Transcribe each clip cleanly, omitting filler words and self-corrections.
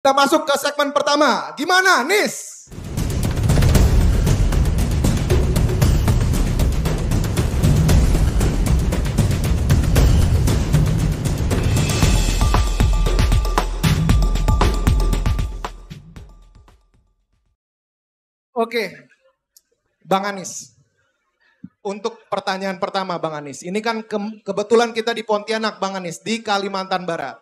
Kita masuk ke segmen pertama. Gimana, Nis? Oke, Bang Anies. Untuk pertanyaan pertama Bang Anies. Ini kan kebetulan kita di Pontianak Bang Anies, di Kalimantan Barat.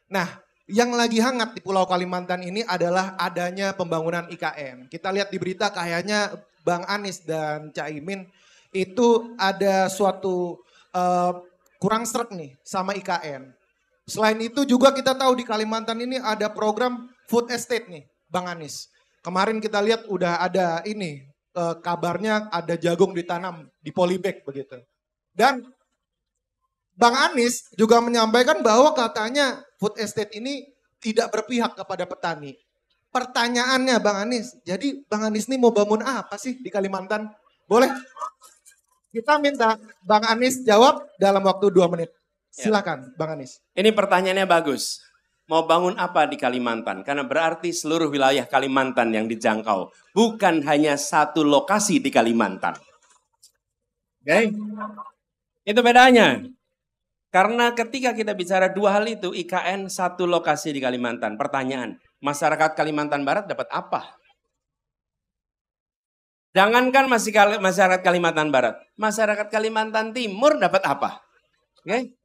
Nah, yang lagi hangat di Pulau Kalimantan ini adalah adanya pembangunan IKN. Kita lihat di berita kayaknya Bang Anies dan Caimin itu ada suatu kurang sreg nih sama IKN. Selain itu juga kita tahu di Kalimantan ini ada program food estate nih Bang Anies. Kemarin kita lihat udah ada ini, kabarnya ada jagung ditanam di polybag begitu. Dan Bang Anies juga menyampaikan bahwa katanya food estate ini tidak berpihak kepada petani. Pertanyaannya Bang Anies, jadi Bang Anies ini mau bangun apa sih di Kalimantan? Boleh? Kita minta Bang Anies jawab dalam waktu 2 menit. Silakan Bang Anies. Ini pertanyaannya bagus. Mau bangun apa di Kalimantan? Karena berarti seluruh wilayah Kalimantan yang dijangkau. Bukan hanya satu lokasi di Kalimantan. Oke? Itu bedanya. Karena ketika kita bicara dua hal itu, IKN satu lokasi di Kalimantan. Pertanyaan, masyarakat Kalimantan Barat dapat apa? Jangankan masyarakat Kalimantan Barat. Masyarakat Kalimantan Timur dapat apa? Oke?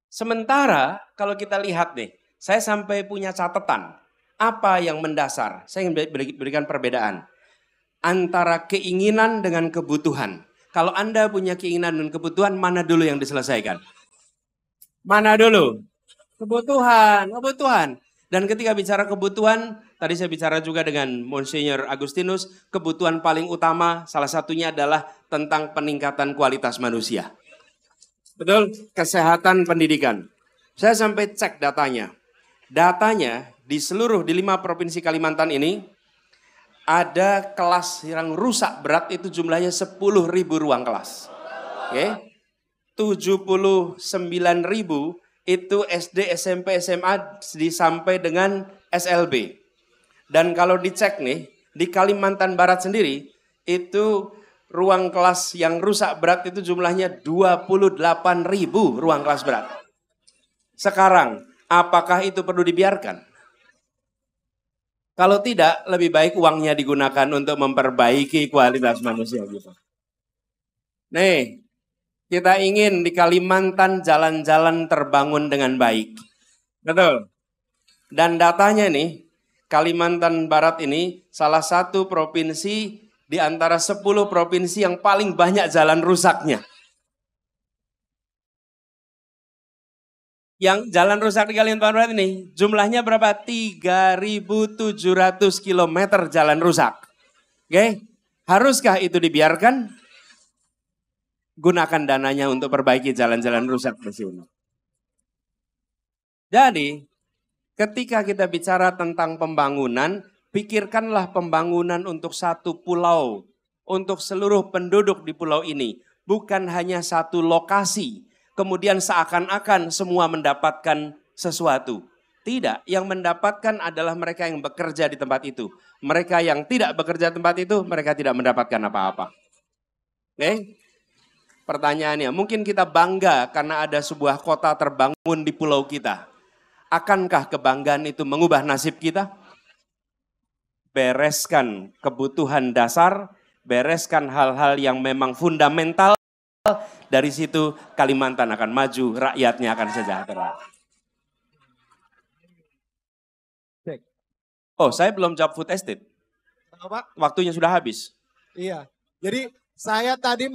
Sementara kalau kita lihat nih, saya sampai punya catatan. Apa yang mendasar? Saya ingin berikan perbedaan. Antara keinginan dengan kebutuhan. Kalau Anda punya keinginan dan kebutuhan, mana dulu yang diselesaikan? Mana dulu? Kebutuhan. Dan ketika bicara kebutuhan, tadi saya bicara juga dengan Monsignor Agustinus, kebutuhan paling utama salah satunya adalah tentang peningkatan kualitas manusia. Betul, kesehatan pendidikan. Saya sampai cek datanya. Datanya di 5 provinsi Kalimantan ini ada kelas yang rusak berat itu jumlahnya 10.000 ruang kelas. Oke. 79.000 itu SD, SMP, SMA sampai dengan SLB. Dan kalau dicek nih, di Kalimantan Barat sendiri itu ruang kelas yang rusak berat itu jumlahnya 28.000 ruang kelas berat. Sekarang, apakah itu perlu dibiarkan? Kalau tidak, lebih baik uangnya digunakan untuk memperbaiki kualitas manusia gitu. Nih, kita ingin di Kalimantan jalan-jalan terbangun dengan baik. Betul. Dan datanya nih, Kalimantan Barat ini salah satu provinsi di antara 10 provinsi yang paling banyak jalan rusaknya. Yang jalan rusak di Kalimantan Barat ini jumlahnya berapa? 3.700 km jalan rusak. Oke, haruskah itu dibiarkan? Gunakan dananya untuk perbaiki jalan-jalan rusak di sini. Jadi, ketika kita bicara tentang pembangunan, pikirkanlah pembangunan untuk satu pulau, untuk seluruh penduduk di pulau ini. Bukan hanya satu lokasi, kemudian seakan-akan semua mendapatkan sesuatu. Tidak, yang mendapatkan adalah mereka yang bekerja di tempat itu. Mereka yang tidak bekerja di tempat itu, mereka tidak mendapatkan apa-apa. Oke? Pertanyaannya, mungkin kita bangga karena ada sebuah kota terbangun di pulau kita. Akankah kebanggaan itu mengubah nasib kita? Bereskan kebutuhan dasar, bereskan hal-hal yang memang fundamental, dari situ Kalimantan akan maju, rakyatnya akan sejahtera. Oh, saya belum jawab food estate. Apa? Waktunya sudah habis. Iya, jadi saya tadi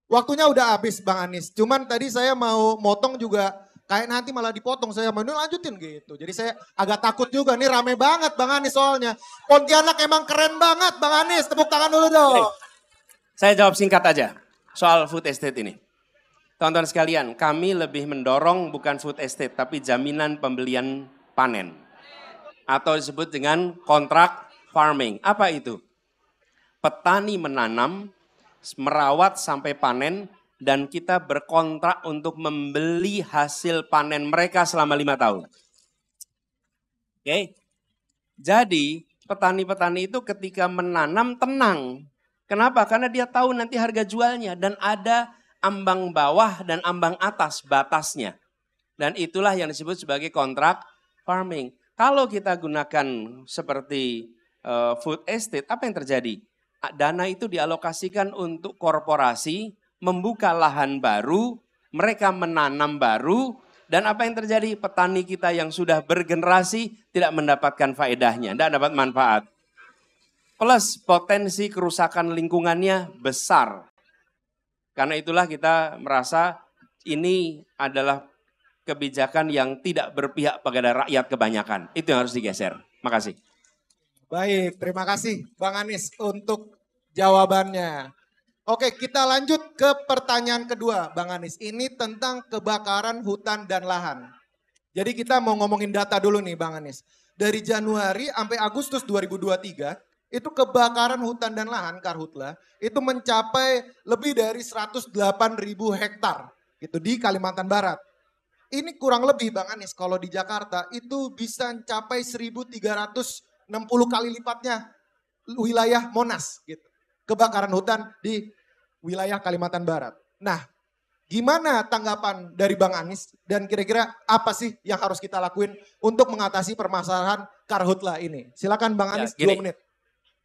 waktunya udah habis Bang Anies, cuman tadi saya mau motong juga. Kayak nanti malah dipotong, saya mau lanjutin gitu. Jadi saya agak takut juga, nih rame banget Bang Anies soalnya. Pontianak emang keren banget Bang Anies, tepuk tangan dulu dong. Saya jawab singkat aja soal food estate ini. Teman-teman sekalian, kami lebih mendorong bukan food estate, tapi jaminan pembelian panen. Atau disebut dengan kontrak farming. Apa itu? Petani menanam, merawat sampai panen, dan kita berkontrak untuk membeli hasil panen mereka selama 5 tahun. Oke. Jadi petani-petani itu ketika menanam tenang. Kenapa? Karena dia tahu nanti harga jualnya dan ada ambang bawah dan ambang atas batasnya. Dan itulah yang disebut sebagai kontrak farming. Kalau kita gunakan seperti food estate, apa yang terjadi? Dana itu dialokasikan untuk korporasi, membuka lahan baru, mereka menanam baru, dan apa yang terjadi? Petani kita yang sudah bergenerasi tidak mendapatkan faedahnya, tidak dapat manfaat. Plus potensi kerusakan lingkungannya besar. Karena itulah kita merasa ini adalah kebijakan yang tidak berpihak pada rakyat kebanyakan. Itu yang harus digeser. Makasih. Baik, terima kasih Bang Anies untuk jawabannya. Oke, kita lanjut ke pertanyaan kedua, Bang Anies. Ini tentang kebakaran hutan dan lahan. Jadi kita mau ngomongin data dulu nih, Bang Anies. Dari Januari sampai Agustus 2023, itu kebakaran hutan dan lahan, Karhutla, itu mencapai lebih dari 108.000 hektar gitu di Kalimantan Barat. Ini kurang lebih, Bang Anies, kalau di Jakarta itu bisa mencapai 1.360 kali lipatnya wilayah Monas gitu. Kebakaran hutan di wilayah Kalimantan Barat. Nah, gimana tanggapan dari Bang Anies dan kira-kira apa sih yang harus kita lakuin untuk mengatasi permasalahan Karhutla ini? Silakan Bang Anies, 2 menit.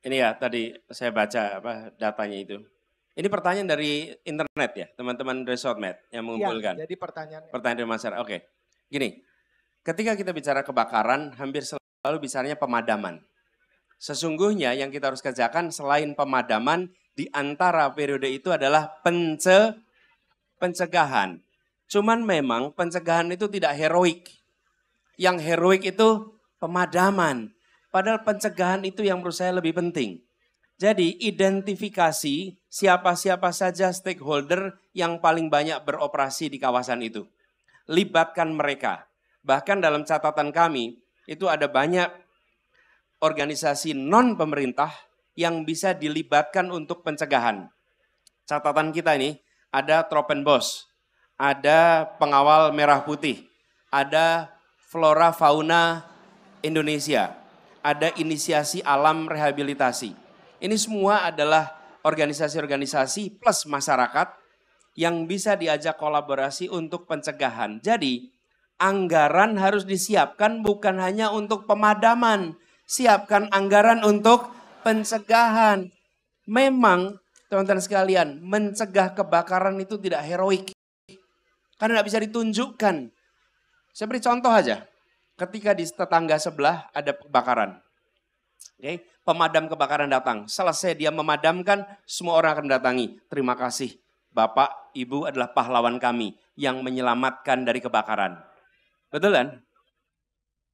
Ini ya tadi saya baca datanya itu. Ini pertanyaan dari internet ya, teman-teman ResortMed yang mengumpulkan. Ya, jadi pertanyaan dari masyarakat. Oke. Gini, ketika kita bicara kebakaran, hampir selalu bicaranya pemadaman. Sesungguhnya yang kita harus kerjakan selain pemadaman di antara periode itu adalah pencegahan. Cuman memang pencegahan itu tidak heroik. Yang heroik itu pemadaman. Padahal pencegahan itu yang menurut saya lebih penting. Jadi identifikasi siapa-siapa saja stakeholder yang paling banyak beroperasi di kawasan itu. Libatkan mereka. Bahkan dalam catatan kami itu ada banyak organisasi non-pemerintah yang bisa dilibatkan untuk pencegahan. Catatan kita ini ada Tropenbos, ada Pengawal Merah Putih, ada Flora Fauna Indonesia, ada Inisiasi Alam Rehabilitasi. Ini semua adalah organisasi-organisasi plus masyarakat yang bisa diajak kolaborasi untuk pencegahan. Jadi anggaran harus disiapkan bukan hanya untuk pemadaman, siapkan anggaran untuk pencegahan. Memang teman-teman sekalian, mencegah kebakaran itu tidak heroik. Karena tidak bisa ditunjukkan. Saya beri contoh aja. Ketika di tetangga sebelah ada kebakaran. Oke, pemadam kebakaran datang. Selesai dia memadamkan, semua orang akan mendatangi. Terima kasih, Bapak, Ibu adalah pahlawan kami yang menyelamatkan dari kebakaran. Betul kan?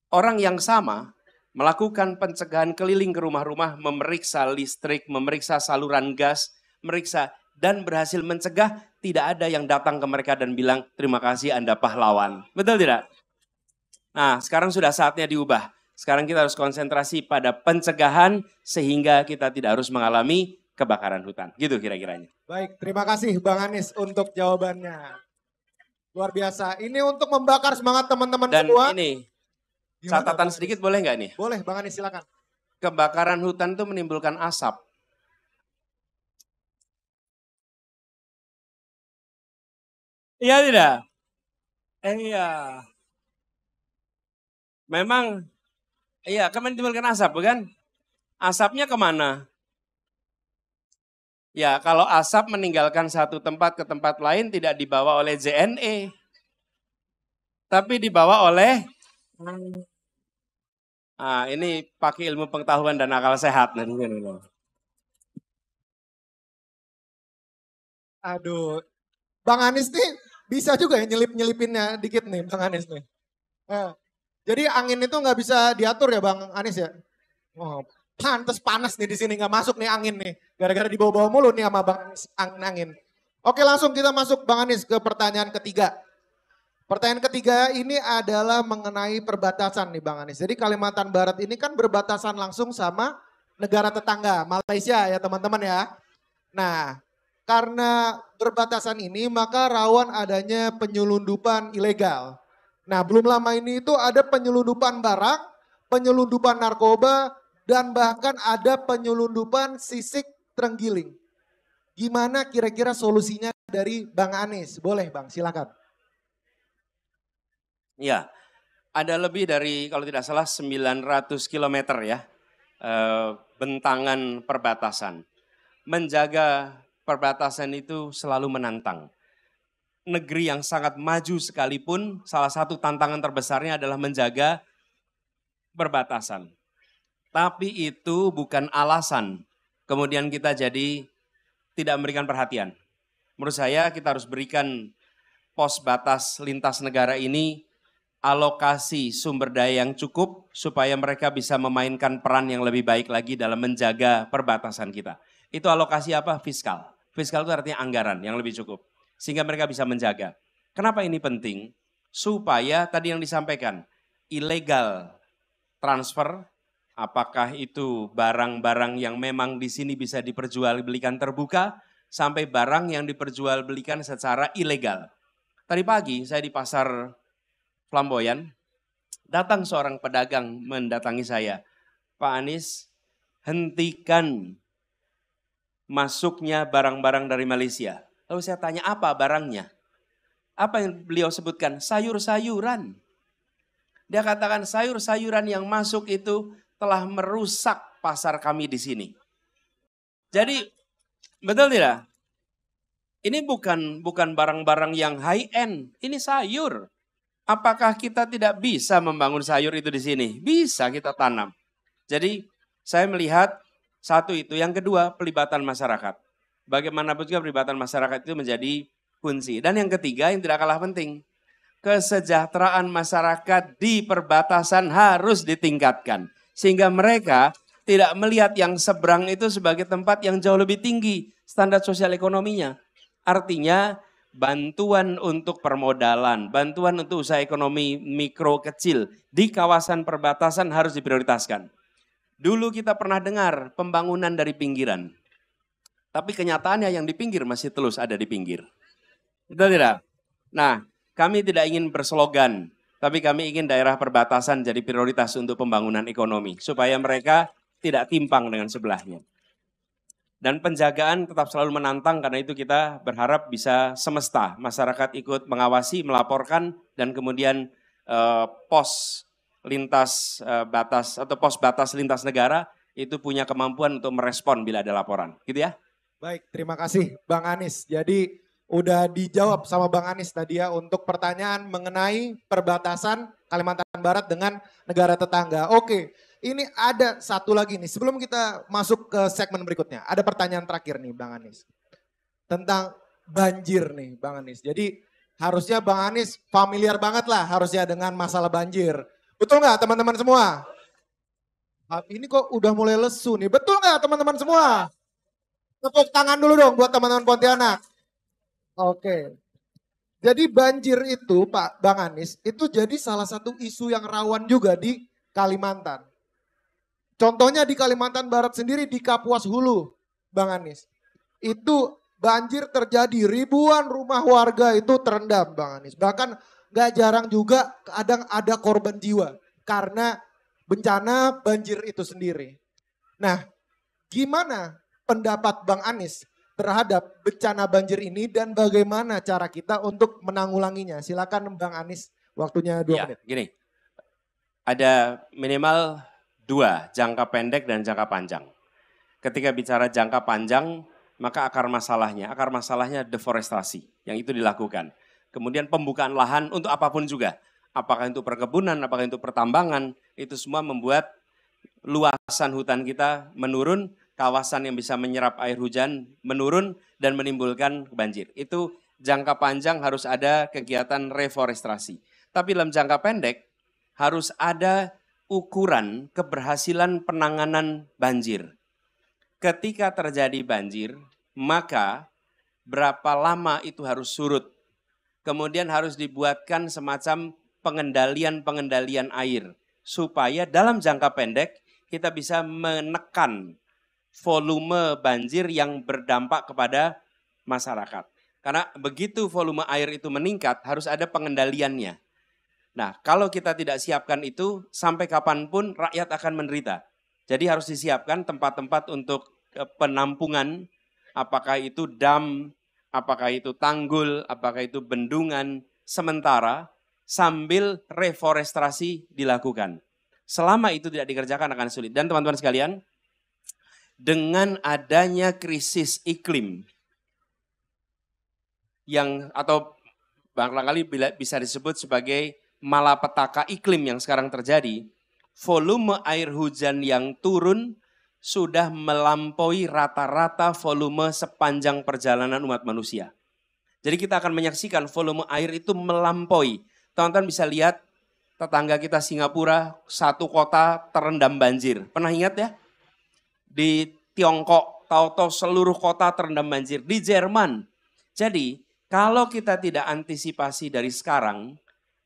Orang yang sama melakukan pencegahan keliling ke rumah-rumah, memeriksa listrik, memeriksa saluran gas, meriksa dan berhasil mencegah, tidak ada yang datang ke mereka dan bilang, terima kasih Anda pahlawan. Betul tidak? Nah, sekarang sudah saatnya diubah. Sekarang kita harus konsentrasi pada pencegahan sehingga kita tidak harus mengalami kebakaran hutan. Gitu kira-kiranya. Baik, terima kasih Bang Anies untuk jawabannya. Luar biasa. Ini untuk membakar semangat teman-teman semua. Dan ini, catatan sedikit boleh nggak nih? Boleh, Bang Anies silakan. Kebakaran hutan itu menimbulkan asap. Iya tidak? Iya. Memang, iya kan menimbulkan asap bukan? Asapnya kemana? Ya kalau asap meninggalkan satu tempat ke tempat lain tidak dibawa oleh JNE. Tapi dibawa oleh, ini pakai ilmu pengetahuan dan akal sehat. Aduh, Bang Anies nih bisa juga ya nyelip-nyelipinnya dikit nih Bang Anies nih. Nah, jadi angin itu nggak bisa diatur ya Bang Anies ya? Oh, pantes panas nih di sini nggak masuk nih angin nih. Gara-gara dibawa-bawa mulu nih sama Bang Anies angin-angin. Oke langsung kita masuk Bang Anies ke pertanyaan ketiga. Pertanyaan ketiga ini adalah mengenai perbatasan nih Bang Anies. Jadi Kalimantan Barat ini kan berbatasan langsung sama negara tetangga, Malaysia ya teman-teman ya. Nah, karena berbatasan ini maka rawan adanya penyelundupan ilegal. Nah, belum lama ini itu ada penyelundupan barang penyelundupan narkoba, dan bahkan ada penyelundupan sisik terenggiling. Gimana kira-kira solusinya dari Bang Anies? Boleh Bang, silakan. Ya, ada lebih dari kalau tidak salah 900 kilometer ya bentangan perbatasan. Menjaga perbatasan itu selalu menantang. Negeri yang sangat maju sekalipun salah satu tantangan terbesarnya adalah menjaga perbatasan. Tapi itu bukan alasan kemudian kita jadi tidak memberikan perhatian. Menurut saya kita harus berikan pos batas lintas negara ini alokasi sumber daya yang cukup supaya mereka bisa memainkan peran yang lebih baik lagi dalam menjaga perbatasan kita. Itu alokasi apa? Fiskal. Fiskal itu artinya anggaran yang lebih cukup. Sehingga mereka bisa menjaga. Kenapa ini penting? Supaya tadi yang disampaikan, ilegal transfer, apakah itu barang-barang yang memang di sini bisa diperjualbelikan terbuka, sampai barang yang diperjualbelikan secara ilegal. Tadi pagi saya di pasar Flamboyan, datang seorang pedagang mendatangi saya. Pak Anies, hentikan masuknya barang-barang dari Malaysia. Lalu saya tanya, apa barangnya? Apa yang beliau sebutkan? Sayur-sayuran. Dia katakan sayur-sayuran yang masuk itu telah merusak pasar kami di sini. Jadi, betul tidak? Ini bukan barang-barang yang high end, ini sayur. Apakah kita tidak bisa membangun sayur itu di sini? Bisa kita tanam. Jadi saya melihat satu itu. Yang kedua, pelibatan masyarakat. Bagaimanapun juga pelibatan masyarakat itu menjadi kunci. Dan yang ketiga yang tidak kalah penting. Kesejahteraan masyarakat di perbatasan harus ditingkatkan. Sehingga mereka tidak melihat yang seberang itu sebagai tempat yang jauh lebih tinggi standar sosial ekonominya. Artinya bantuan untuk permodalan, bantuan untuk usaha ekonomi mikro kecil di kawasan perbatasan harus diprioritaskan. Dulu kita pernah dengar pembangunan dari pinggiran. Tapi kenyataannya yang di pinggir masih terus ada di pinggir. Betul tidak? Nah, kami tidak ingin berslogan, tapi kami ingin daerah perbatasan jadi prioritas untuk pembangunan ekonomi. Supaya mereka tidak timpang dengan sebelahnya. Dan penjagaan tetap selalu menantang karena itu kita berharap bisa semesta. Masyarakat ikut mengawasi, melaporkan dan kemudian pos lintas batas atau pos batas lintas negara itu punya kemampuan untuk merespon bila ada laporan. Gitu ya. Baik, terima kasih Bang Anies. Jadi udah dijawab sama Bang Anies tadi ya untuk pertanyaan mengenai perbatasan Kalimantan Barat dengan negara tetangga. Oke. Ini ada satu lagi nih, sebelum kita masuk ke segmen berikutnya, ada pertanyaan terakhir nih Bang Anies. Tentang banjir nih Bang Anies. Jadi harusnya Bang Anies familiar banget lah harusnya dengan masalah banjir. Betul nggak teman-teman semua? Ini kok udah mulai lesu nih, betul nggak teman-teman semua? Tepuk tangan dulu dong buat teman-teman Pontianak. Oke. Jadi banjir itu Pak Bang Anies, itu jadi salah satu isu yang rawan juga di Kalimantan. Contohnya di Kalimantan Barat sendiri di Kapuas Hulu, Bang Anies. Itu banjir terjadi, ribuan rumah warga itu terendam Bang Anies. Bahkan gak jarang juga kadang ada korban jiwa karena bencana banjir itu sendiri. Nah, gimana pendapat Bang Anies terhadap bencana banjir ini dan bagaimana cara kita untuk menanggulanginya? Silakan Bang Anies, waktunya 2 menit. Gini, ada minimal 2, jangka pendek dan jangka panjang. Ketika bicara jangka panjang, maka akar masalahnya deforestasi yang itu dilakukan. Kemudian pembukaan lahan untuk apapun juga. Apakah untuk perkebunan, apakah untuk pertambangan, itu semua membuat luasan hutan kita menurun, kawasan yang bisa menyerap air hujan menurun dan menimbulkan banjir. Itu jangka panjang harus ada kegiatan reforestasi. Tapi dalam jangka pendek harus ada ukuran keberhasilan penanganan banjir. Ketika terjadi banjir, maka berapa lama itu harus surut. Kemudian harus dibuatkan semacam pengendalian air. Supaya dalam jangka pendek kita bisa menekan volume banjir yang berdampak kepada masyarakat. Karena begitu volume air itu meningkat harus ada pengendaliannya. Nah, kalau kita tidak siapkan itu, sampai kapanpun rakyat akan menderita. Jadi harus disiapkan tempat-tempat untuk penampungan, apakah itu dam, apakah itu tanggul, apakah itu bendungan, sementara sambil reforestasi dilakukan. Selama itu tidak dikerjakan akan sulit. Dan teman-teman sekalian, dengan adanya krisis iklim, atau barangkali bisa disebut sebagai malapetaka iklim yang sekarang terjadi, volume air hujan yang turun sudah melampaui rata-rata volume sepanjang perjalanan umat manusia. Jadi kita akan menyaksikan volume air itu melampaui. Teman-teman bisa lihat tetangga kita Singapura, satu kota terendam banjir. Pernah ingat ya? Di Tiongkok, tahu-tahu seluruh kota terendam banjir. Di Jerman. Jadi kalau kita tidak antisipasi dari sekarang,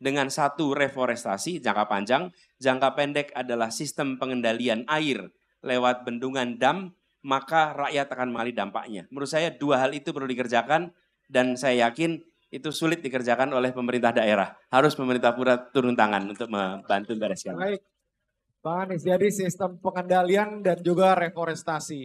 dengan satu reforestasi jangka panjang, jangka pendek adalah sistem pengendalian air lewat bendungan dam, maka rakyat akan mengalami dampaknya. Menurut saya dua hal itu perlu dikerjakan dan saya yakin itu sulit dikerjakan oleh pemerintah daerah. Harus pemerintah pusat turun tangan untuk membantu bereskan. Baik, Bang Anies, jadi sistem pengendalian dan juga reforestasi.